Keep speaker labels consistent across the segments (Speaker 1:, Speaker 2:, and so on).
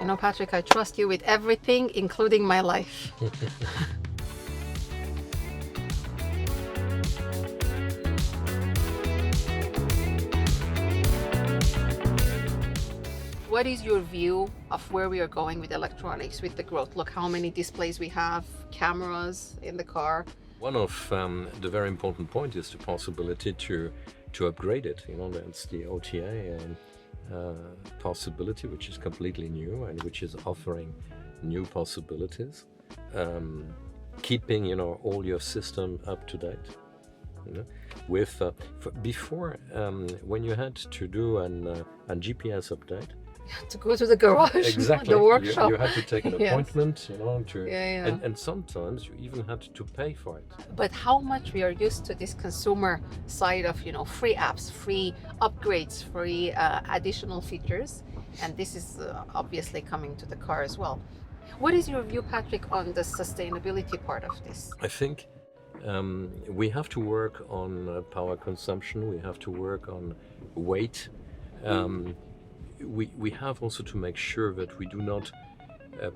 Speaker 1: You know, Patrick, I trust you with everything, including my life. What is your view of where we are going with electronics, with the growth? Look how many displays we have, cameras in the car.
Speaker 2: One of the very important point is the possibility to upgrade it. You know, that's the OTA possibility, which is completely new and which is offering new possibilities, keeping, you know, all your system up to date. You know, with before, when you had to do a GPS update,
Speaker 1: To go to the garage,
Speaker 2: exactly,
Speaker 1: the workshop.
Speaker 2: you had to take an
Speaker 1: Yes.
Speaker 2: appointment, you know,
Speaker 1: Yeah.
Speaker 2: and sometimes you even had to pay for it.
Speaker 1: But how much we are used to this consumer side of, you know, free apps, free upgrades, free additional features, and this is obviously coming to the car as well. What is your view, Patrick, on the sustainability part of this?
Speaker 2: I think we have to work on power consumption. We have to work on weight. We have also to make sure that we do not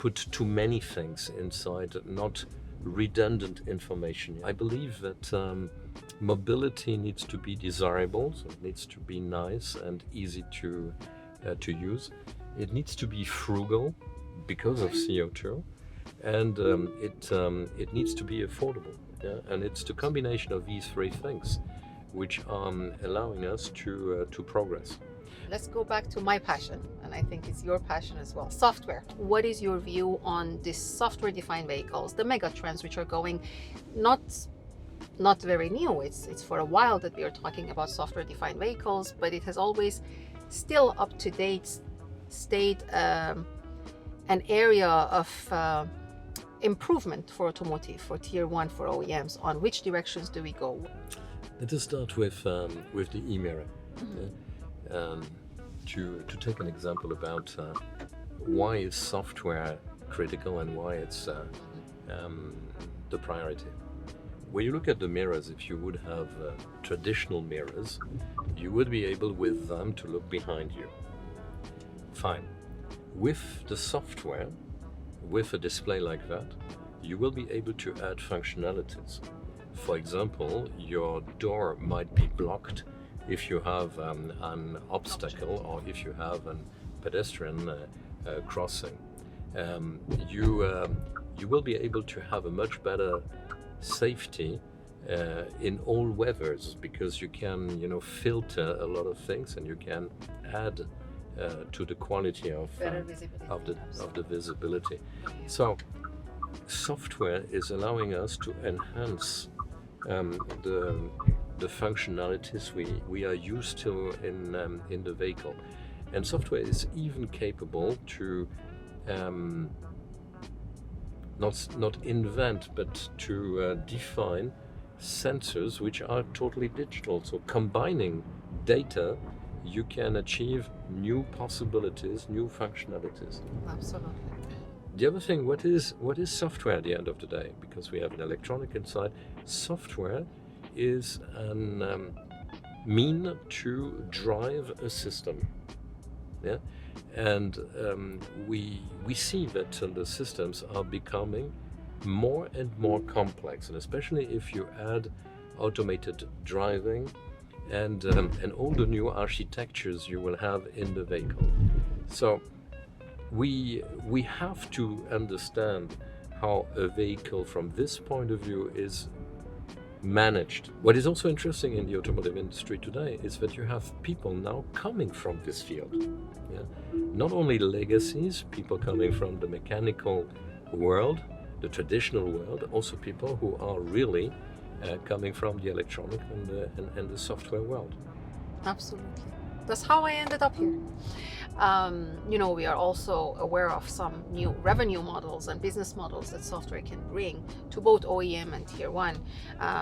Speaker 2: put too many things inside, not redundant information. I believe that mobility needs to be desirable, so it needs to be nice and easy to use. It needs to be frugal because of CO2, and it needs to be affordable. Yeah? And it's the combination of these three things which are allowing us to progress.
Speaker 1: Let's go back to my passion, and I think it's your passion as well. Software. What is your view on these software-defined vehicles, the mega trends which are going not very new. It's for a while that we are talking about software-defined vehicles, but it has always still up to date stayed an area of improvement for automotive, for tier one, for OEMs. On which directions do we go?
Speaker 2: Let us start with the e-mirror. To take an example about why is software critical and why it's the priority. When you look at the mirrors, if you would have traditional mirrors, you would be able with them to look behind you. Fine. With the software, with a display like that, you will be able to add functionalities. For example, your door might be blocked if you have an obstacle or if you have a pedestrian crossing. You will be able to have a much better safety in all weathers, because you can, you know, filter a lot of things and you can add to the quality of the visibility. So software is allowing us to enhance the functionalities we are used to in the vehicle, and software is even capable to not invent but to define sensors which are totally digital. So combining data, you can achieve new possibilities, new functionalities.
Speaker 1: Absolutely.
Speaker 2: The other thing, what is software at the end of the day? Because we have an electronic inside, software is a mean to drive a system. Yeah, and we see that the systems are becoming more and more complex, and especially if you add automated driving and all the new architectures you will have in the vehicle. So we have to understand how a vehicle from this point of view is managed. What is also interesting in the automotive industry today is that you have people now coming from this field. Yeah? Not only legacies, people coming from the mechanical world, the traditional world, also people who are really coming from the electronic and the software world.
Speaker 1: Absolutely. That's how I ended up here. You know, we are also aware of some new revenue models and business models that software can bring to both OEM and tier one.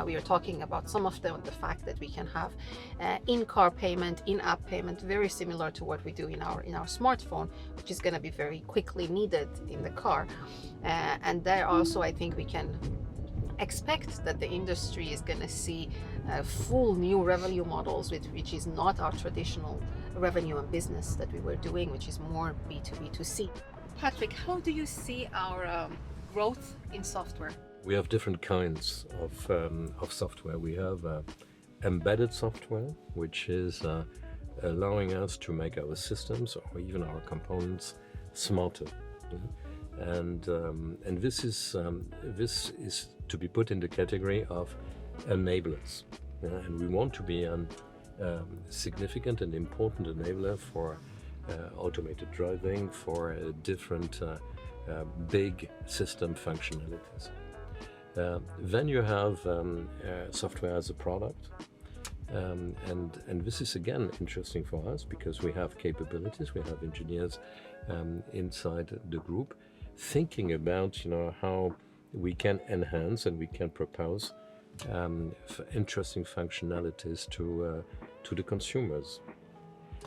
Speaker 1: We are talking about some of them, the fact that we can have in-car payment, in-app payment, very similar to what we do in our smartphone, which is going to be very quickly needed in the car. And there also, I think we can expect that the industry is going to see full new revenue models, which is not our traditional revenue and business that we were doing, which is more B2B2C. Patrick, how do you see our growth in software?
Speaker 2: We have different kinds of software. We have embedded software, which is allowing us to make our systems or even our components smarter. And this is to be put in the category of enablers. And we want to be a significant and important enabler for automated driving, for different big system functionalities. Then you have software as a product. And this is again interesting for us because we have capabilities, we have engineers inside the group thinking about how we can enhance and we can propose interesting functionalities to the consumers.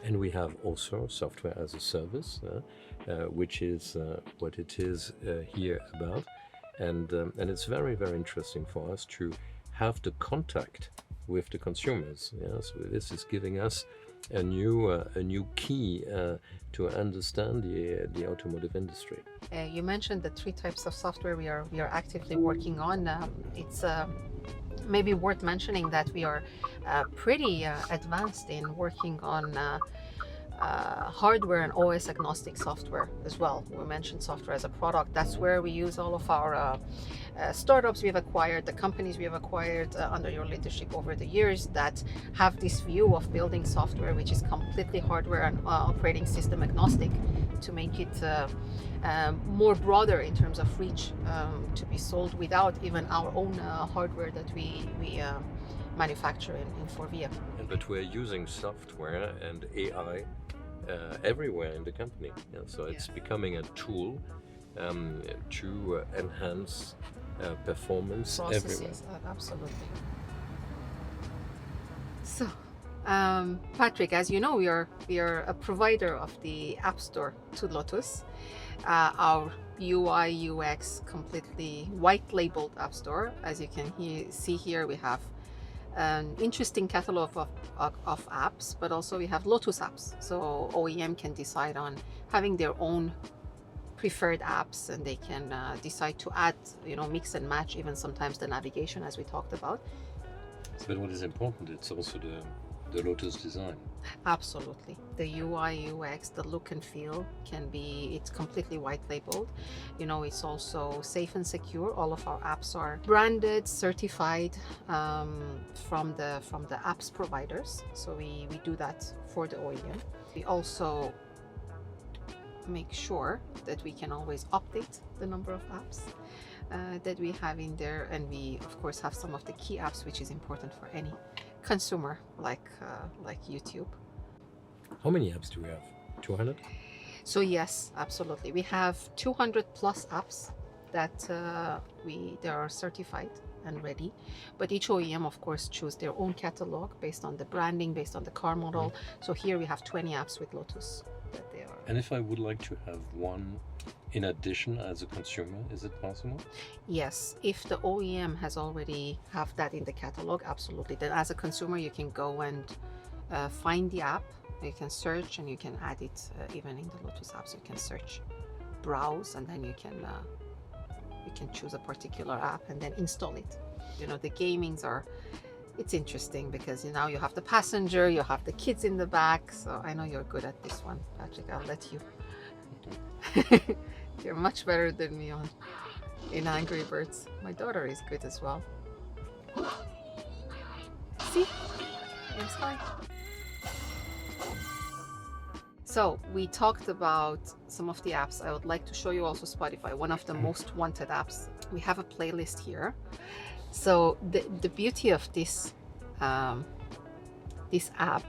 Speaker 2: And we have also software as a service, which is what it is here about. And it's very, very interesting for us to have the contact with the consumers. So this is giving us a new key to understand the automotive industry.
Speaker 1: You mentioned the 3 types of software we are actively working on. It's maybe worth mentioning that we are pretty advanced in working on hardware and OS agnostic software as well. We mentioned software as a product. That's where we use all of our startups we have acquired, the companies we have acquired under your leadership over the years that have this view of building software which is completely hardware and operating system agnostic to make it more broader in terms of reach, to be sold without even our own hardware that we manufacture in FORVIA.
Speaker 2: But we're using software and AI everywhere in the company. So it's becoming a tool to enhance performance
Speaker 1: processes,
Speaker 2: everywhere.
Speaker 1: Absolutely. So, Patrick, as you know, we are a provider of the App Store to Lotus. Our UI UX completely white labeled App Store. As you can see here, we have an interesting catalog of apps, but also we have Lotus apps. So OEM can decide on having their own preferred apps, and they can decide to add, mix and match, even sometimes the navigation, as we talked about.
Speaker 2: But what is important, it's also the Lotus design.
Speaker 1: Absolutely. The UI, UX, the look and feel it's completely white labeled. It's also safe and secure. All of our apps are branded, certified from the apps providers. So we do that for the OEM. We also make sure that we can always update the number of apps that we have in there. And we, of course, have some of the key apps, which is important for any consumer like YouTube.
Speaker 2: How many apps do we have? 200?
Speaker 1: So yes, absolutely. We have 200 plus apps that they are certified and ready. But each OEM, of course, choose their own catalog based on the branding, based on the car model. So here we have 20 apps with Lotus that they are.
Speaker 2: And if I would like to have one in addition as a consumer, is it possible?
Speaker 1: Yes, if the OEM has already have that in the catalog, absolutely. Then as a consumer, you can go and find the app, you can search, and you can add it even in the Lotus apps. You can search, browse, and then you can choose a particular app and then install it. The gamings it's interesting because now you have the passenger, you have the kids in the back. So I know you're good at this one, Patrick. I'll let you. You're much better than me in Angry Birds. My daughter is good as well. See? Yes, hi. So we talked about some of the apps. I would like to show you also Spotify, one of the most wanted apps. We have a playlist here. So the beauty of this app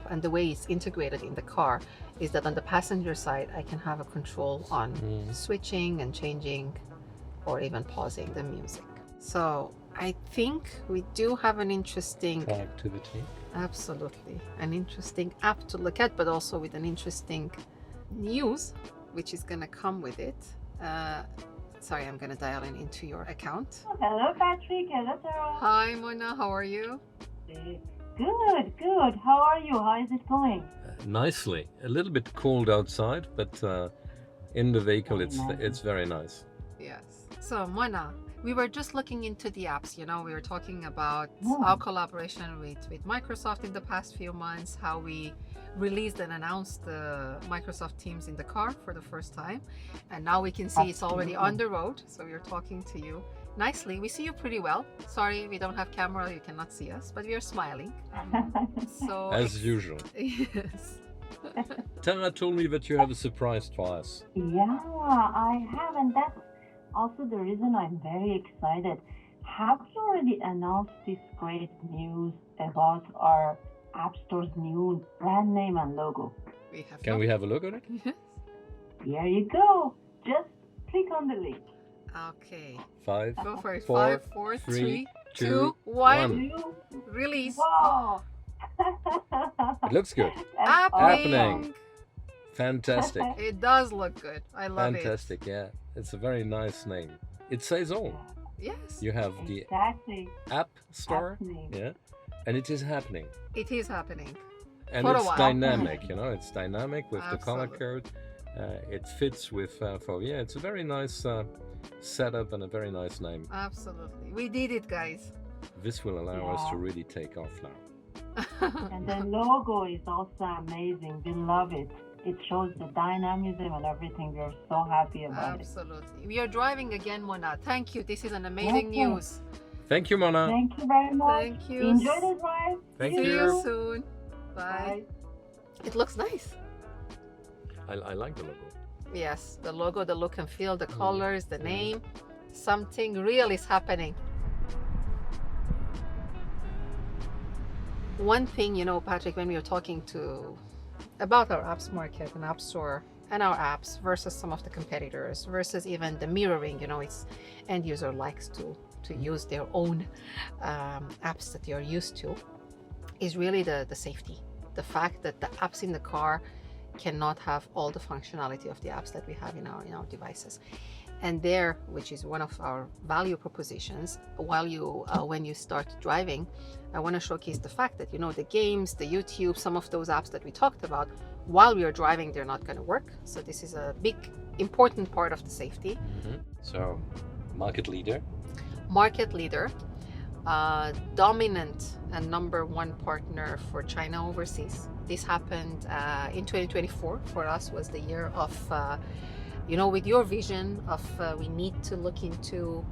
Speaker 1: and the way it's integrated in the car is that on the passenger side, I can have a control on switching and changing or even pausing the music. So I think we do have an interesting
Speaker 2: activity.
Speaker 1: Absolutely. An interesting app to look at, but also with an interesting news, which is going to come with it. Sorry, I'm going to dial into your account.
Speaker 3: Hello, Patrick. Hello, Tara.
Speaker 1: Hi, Mona. How are you?
Speaker 3: Good. How are you? How is it going?
Speaker 2: Nicely. A little bit cold outside, but in the vehicle.
Speaker 3: Very
Speaker 2: It's very nice.
Speaker 1: Yes. So Mona, we were just looking into the apps. You know, we were talking about
Speaker 3: Yeah.
Speaker 1: our collaboration with Microsoft in the past few months, how we released and announced the Microsoft Teams in the car for the first time. And now we can see it's already on the road. So we are talking to you nicely. We see you pretty well. Sorry, we don't have camera. You cannot see us, but we are smiling. So
Speaker 2: As usual.
Speaker 1: yes.
Speaker 2: Tara told me that you have a surprise for us.
Speaker 3: Yeah, I have, and that's also the reason I'm very excited. Have you already announced this great news about our App Store's new brand name and logo?
Speaker 1: We have
Speaker 2: Can we have a look at it?
Speaker 1: Yes.
Speaker 3: Here you go. Just click on the link.
Speaker 1: Okay.
Speaker 2: 5,
Speaker 1: Go for it.
Speaker 2: 4,
Speaker 1: 5, 4,
Speaker 2: 3,
Speaker 1: 3,
Speaker 2: 2,
Speaker 1: 2, 1.
Speaker 2: 1.
Speaker 3: You-
Speaker 1: Release.
Speaker 3: Wow.
Speaker 2: It looks good.
Speaker 3: That's
Speaker 2: Appning.
Speaker 3: awesome.
Speaker 2: Fantastic.
Speaker 1: It does look good. I love
Speaker 2: Fantastic, yeah. It's a very nice name. It says all.
Speaker 1: it. Yes.
Speaker 2: You have the
Speaker 3: Exactly.
Speaker 2: App Store,
Speaker 3: Happening.
Speaker 2: yeah, and it is happening.
Speaker 1: It is happening.
Speaker 2: And
Speaker 1: For a
Speaker 2: it's
Speaker 1: while.
Speaker 2: dynamic, you know, it's dynamic with the color
Speaker 1: Absolutely.
Speaker 2: code. It fits with FORVIA. It's a very nice setup and a very nice name.
Speaker 1: Absolutely. We did it, guys.
Speaker 2: This will allow us to
Speaker 3: Yeah.
Speaker 2: really take off now.
Speaker 3: And the logo is also amazing. We love it. It shows the dynamism and everything. We're so happy about it.
Speaker 1: Absolutely. We are driving again, Mona. Thank you. This is an amazing
Speaker 3: Okay.
Speaker 1: news.
Speaker 2: Thank you, Mona.
Speaker 3: Thank you very much.
Speaker 1: Thank you.
Speaker 3: Enjoy the drive.
Speaker 2: Thank
Speaker 1: See
Speaker 2: you.
Speaker 1: you soon. Bye.
Speaker 3: Bye.
Speaker 1: It looks nice.
Speaker 2: I like the logo.
Speaker 1: Yes, the logo, the look and feel, the colors, the name. Something real is happening. One thing, you know, Patrick, when we were talking about our apps market and app store and our apps versus some of the competitors versus even the mirroring, you know, it's end user likes to use their own apps that you're used to, is really the safety. The fact that the apps in the car cannot have all the functionality of the apps that we have in our devices. And there, which is one of our value propositions, while you when you start driving, I want to showcase the fact that, you know, the games, the YouTube, some of those apps that we talked about, while we are driving, they're not going to work. So this is a big, important part of the safety.
Speaker 2: So, market leader.
Speaker 1: Market leader, dominant and number one partner for China overseas. This happened in 2024. For us, was the year of, you know, with your vision of we need to look into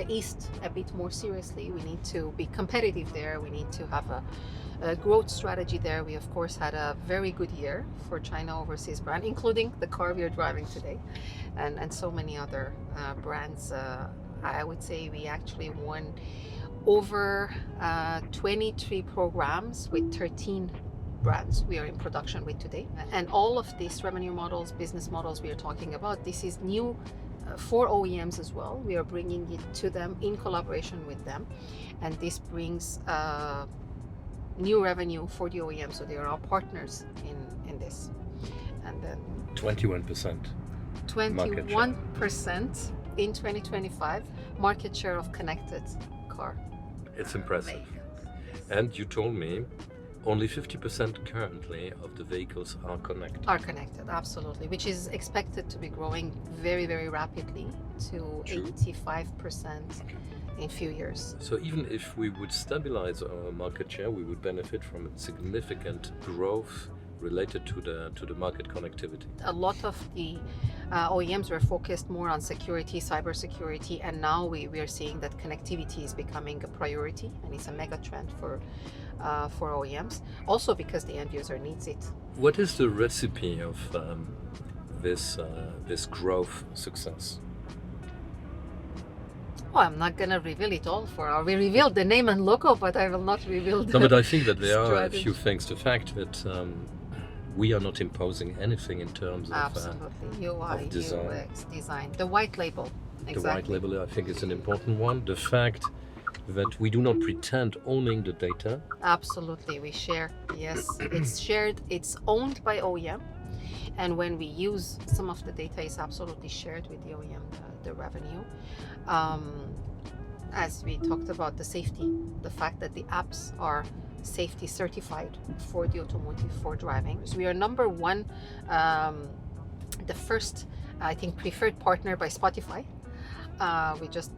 Speaker 1: east a bit more seriously. We need to be competitive there. We need to have a growth strategy there. We of course had a very good year for China overseas brand, including the car we are driving today, and so many other brands. I would say we actually won over 23 programs with 13 brands we are in production with today. And all of these revenue models, business models we are talking about, this is new for OEMs as well. We are bringing it to them in collaboration with them, and this brings new revenue for the OEM, so they are our partners in this. And then
Speaker 2: 21%.
Speaker 1: 21% in 2025 market share of connected car.
Speaker 2: It's impressive.
Speaker 1: vehicles.
Speaker 2: And you told me only 50% currently of the vehicles are connected.
Speaker 1: Are connected, absolutely, which is expected to be growing very, very rapidly to
Speaker 2: True.
Speaker 1: 85% in few years.
Speaker 2: So even if we would stabilize our market share, we would benefit from significant growth related to the market connectivity.
Speaker 1: A lot of the OEMs were focused more on security, cybersecurity, and now we are seeing that connectivity is becoming a priority, and it's a mega trend for OEMs, also because the end user needs it.
Speaker 2: What is the recipe of this growth success?
Speaker 1: Oh, I'm not gonna reveal it all for our. We revealed the name and logo, but I will not reveal the.
Speaker 2: No, but I think that there are a
Speaker 1: strategy.
Speaker 2: few things. The fact that we are not imposing anything in terms of
Speaker 1: Absolutely, UI,
Speaker 2: design.
Speaker 1: UX, design, the white label.
Speaker 2: the white label. I think is an important one. The fact that we do not pretend owning the data.
Speaker 1: Absolutely, we share. Yes, it's shared. It's owned by OEM, and when we use some of the data, is absolutely shared with the OEM. The revenue. As we talked about the safety, the fact that the apps are safety certified for the automotive, for driving. So we are number one the first, I think, preferred partner by Spotify. We just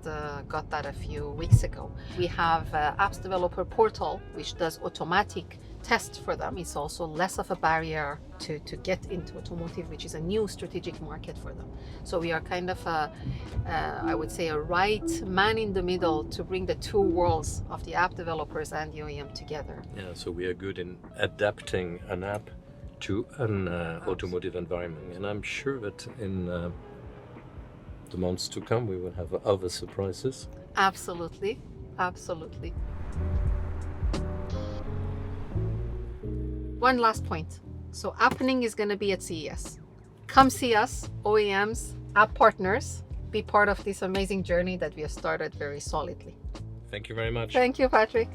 Speaker 1: got that a few weeks ago. We have apps developer portal, which does automatic tests for them. It's also less of a barrier to get into automotive, which is a new strategic market for them. So we are kind of I would say a right man in the middle to bring the two worlds of the app developers and the OEM together.
Speaker 2: Yeah, so we are good in adapting an app to an automotive environment. And I'm sure that in the months to come, we will have other surprises.
Speaker 1: Absolutely, absolutely. One last point. So Appning is going to be at CES. Come see us, OEMs, app partners, be part of this amazing journey that we have started very solidly.
Speaker 2: Thank you very much.
Speaker 1: Thank you, Patrick.